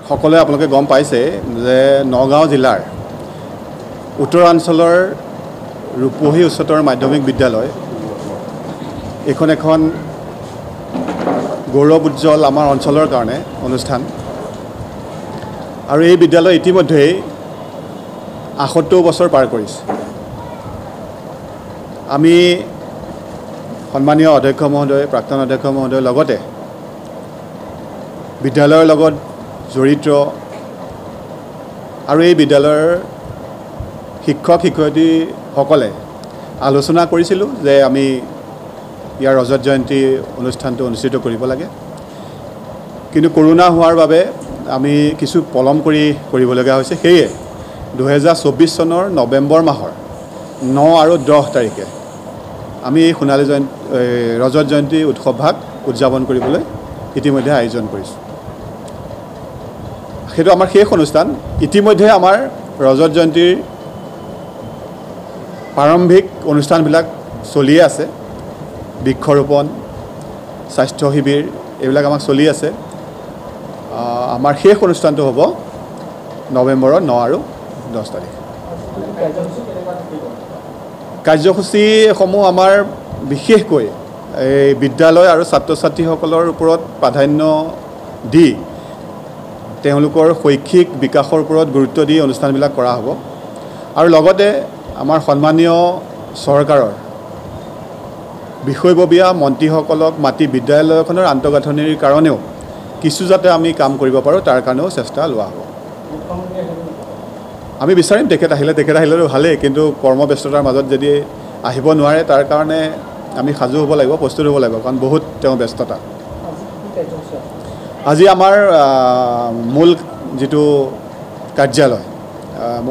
সকলোৱে আপোনালোকে গম পাইছে যে নগাঁও জিলাৰ উত্তৰাঞ্চলৰ ৰূপহী উচ্চতৰ মাধ্যমিক বিদ্যালয় এখন গৌৰৱ উজ্জ্বল আমাৰ অঞ্চলৰ কাৰণে অনুষ্ঠান আৰু এই বিদ্যালয় ইতিমধ্যেই ৭৮ বছৰ পাৰ কৰিছে। আমি সন্মানীয় অধ্যক্ষ মহোদয়, প্ৰাক্তন অধ্যক্ষ মহোদয়ৰ লগতে বিদ্যালয়ৰ লগত জড়িত আৰু এই বিদ্যালয়ৰ শিক্ষক শিক্ষয়িত্ৰীসকলে আলোচনা কৰিছিলোঁ যে আমি ইয়াৰ ৰজত জয়ন্তী অনুষ্ঠানটো অনুষ্ঠিত কৰিব লাগে, কিন্তু কৰোনা হোৱাৰ বাবে আমি কিছু পলম কৰিবলগীয়া হৈছে। সেয়ে 2024 চনৰ নৱেম্বৰ মাহৰ 9 আৰু 10 তাৰিখে আমি এই সোণালী ৰজত জয়ন্তী উৎসৱভাগ উদযাপন কৰিবলৈ ইতিমধ্যে আয়োজন কৰিছোঁ। সেইটো আমাৰ শেষ অনুষ্ঠান। ইতিমধ্যে আমাৰ ৰজত জয়ন্তীৰ প্ৰাৰম্ভিক অনুষ্ঠানবিলাক চলিয়ে আছে। বৃক্ষৰোপণ, স্বাস্থ্য শিবিৰ এইবিলাক আমাক চলি আছে। আমাৰ শেষ অনুষ্ঠানটো হ'ব নৱেম্বৰৰ 9 আৰু 10 তাৰিখ। কাৰ্যসূচীসমূহ আমাৰ বিশেষকৈ এই বিদ্যালয় আৰু ছাত্ৰ ছাত্ৰীসকলৰ ওপৰত প্ৰাধান্য দি তেওঁলোকৰ শৈক্ষিক বিকাশৰ ওপৰত গুৰুত্ব দি অনুষ্ঠানবিলাক কৰা হ'ব আৰু লগতে আমাৰ সন্মানীয় চৰকাৰৰ বিষয়ববীয়া মন্ত্ৰীসকলক মাতি বিদ্যালয়খনৰ আন্তঃগাঁথনিৰ কাৰণেও কিছু যাতে আমি কাম কৰিব পাৰোঁ তাৰ কাৰণেও চেষ্টা লোৱা হ'ব। আমি বিচাৰিম তেখেত আহিলেতো ভালেই, কিন্তু কৰ্মব্যস্ততাৰ মাজত যদি আহিব নোৱাৰে তাৰ কাৰণে আমি সাজু হ'ব লাগিব, প্ৰস্তুত হ'ব লাগিব, কাৰণ বহুত তেওঁ ব্যস্ততা। আজি আমাৰ মূল যিটো কাৰ্যালয়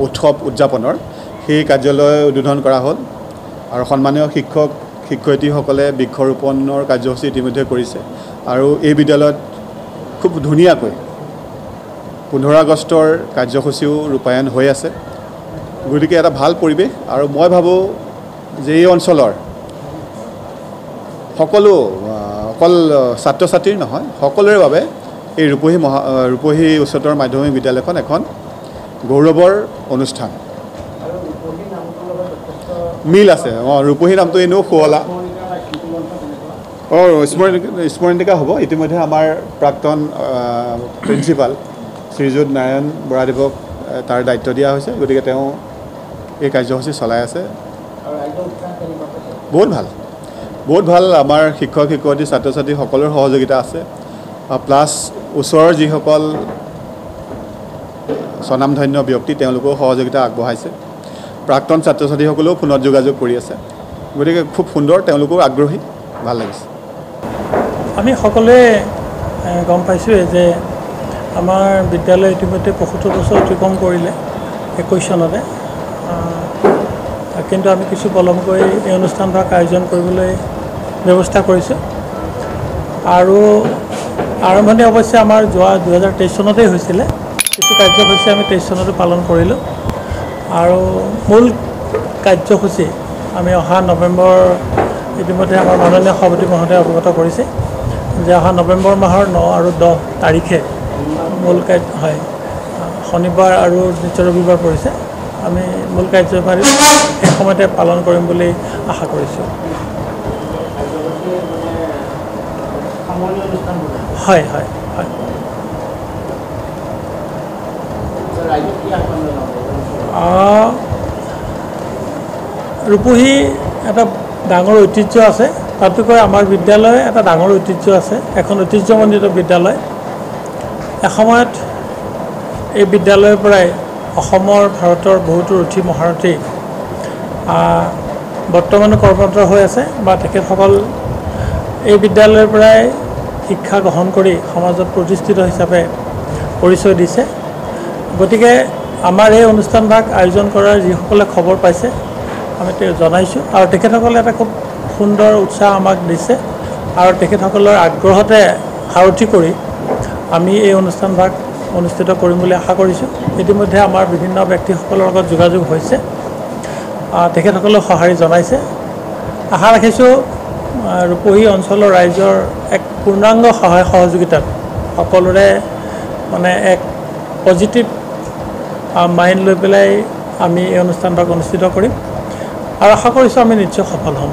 উৎসৱ উদযাপনৰ সেই কাৰ্যালয় উদ্বোধন কৰা হ'ল আৰু সন্মানীয় শিক্ষক শিক্ষয়িত্ৰীসকলে বৃক্ষৰোপণৰ কাৰ্যসূচী ইতিমধ্যে কৰিছে আৰু এই বিদ্যালয়ত খুব ধুনীয়াকৈ 15 আগষ্টৰ কাৰ্যসূচীও ৰূপায়ণ হৈ আছে। গতিকে এটা ভাল পৰিৱেশ আৰু মই ভাবোঁ যে এই অঞ্চলৰ সকলো অকল ছাত্ৰ ছাত্ৰীৰ নহয় সকলোৰে বাবে এই ৰূপহী উচ্চতৰ মাধ্যমিক বিদ্যালয়খন এখন গৌৰৱৰ অনুষ্ঠান। মিল আছে। ৰূপহী নামটো এনেও শুৱলা। স্মৰণিকা হ'ব। ইতিমধ্যে আমাৰ প্ৰাক্তন প্ৰিন্সিপাল শ্ৰীযুত নাৰায়ণ বৰাদেৱক তাৰ দায়িত্ব দিয়া হৈছে, গতিকে তেওঁ এই কাৰ্যসূচী চলাই আছে। বহুত ভাল। আমাৰ শিক্ষক শিক্ষয়িত্ৰী ছাত্ৰ ছাত্ৰী সকলোৰে সহযোগিতা আছে, প্লাছ ওচৰৰ যিসকল স্বনামধন্য ব্যক্তি তেওঁলোকেও সহযোগিতা আগবঢ়াইছে। প্ৰাক্তন ছাত্ৰ ছাত্ৰীসকলেও ফোনত যোগাযোগ কৰি আছে, গতিকে খুব সুন্দৰ, তেওঁলোকেও আগ্ৰহী, ভাল লাগিছে। আমি সকলোৱে গম পাইছোঁ যে আমাৰ বিদ্যালয় ইতিমধ্যে 75 বছৰ অতিক্ৰম কৰিলে 21 চনতে, কিন্তু আমি কিছু পলমকৈ এই অনুষ্ঠানভাগ আয়োজন কৰিবলৈ ব্যৱস্থা কৰিছোঁ আৰু আৰম্ভণি অৱশ্যে আমাৰ যোৱা 2023 চনতেই হৈছিলে। কিছু কাৰ্যসূচী আমি 23 চনতো পালন কৰিলোঁ আৰু মূল কাৰ্যসূচী আমি অহা নৱেম্বৰ ইতিমধ্যে আমাৰ মাননীয় সভাপতি মহোদয়ে অৱগত কৰিছে যে অহা নৱেম্বৰ মাহৰ 9 আৰু 10 তাৰিখে মূল হয়, শনিবাৰ আৰু নিশ্চয় ৰবিবাৰ পৰিছে। আমি মূল কাৰ্যসূচী সেই সময়তে পালন কৰিম বুলি আশা কৰিছোঁ। হয়। ৰূপহী এটা ডাঙৰ ঐতিহ্য আছে, তাতোকৈ আমাৰ বিদ্যালয় এটা ডাঙৰ ঐতিহ্য আছে, এখন ঐতিহ্যমণ্ডিত বিদ্যালয়। এসময়ত এই বিদ্যালয়ৰ পৰাই অসমৰ ভাৰতৰ বহুতো ৰুথি মহাৰথী বৰ্তমানো কৰ্মৰত হৈ আছে বা তেখেতসকল এই বিদ্যালয়ৰ পৰাই শিক্ষা গ্ৰহণ কৰি সমাজত প্ৰতিষ্ঠিত হিচাপে পৰিচয় দিছে। গতিকে আমাৰ এই অনুষ্ঠানভাগ আয়োজন কৰাৰ যিসকলে খবৰ পাইছে আমি জনাইছোঁ আৰু তেখেতসকলে এটা খুব সুন্দৰ উৎসাহ আমাক দিছে আৰু তেখেতসকলৰ আগ্ৰহতে সাৰথি কৰি আমি এই অনুষ্ঠানভাগ অনুষ্ঠিত কৰিম বুলি আশা কৰিছোঁ। ইতিমধ্যে আমাৰ বিভিন্ন ব্যক্তিসকলৰ লগত যোগাযোগ হৈছে, তেখেতসকলেও সঁহাৰি জনাইছে। আশা ৰাখিছোঁ ৰূপহী অঞ্চলৰ ৰাইজৰ এক পূৰ্ণাংগ সহায় সহযোগিতাত সকলোৰে এক পজিটিভ মাইণ্ড লৈ পেলাই আমি এই অনুষ্ঠানভাগ অনুষ্ঠিত কৰিম আৰু আশা কৰিছোঁ আমি নিশ্চয় সফল হ'ম।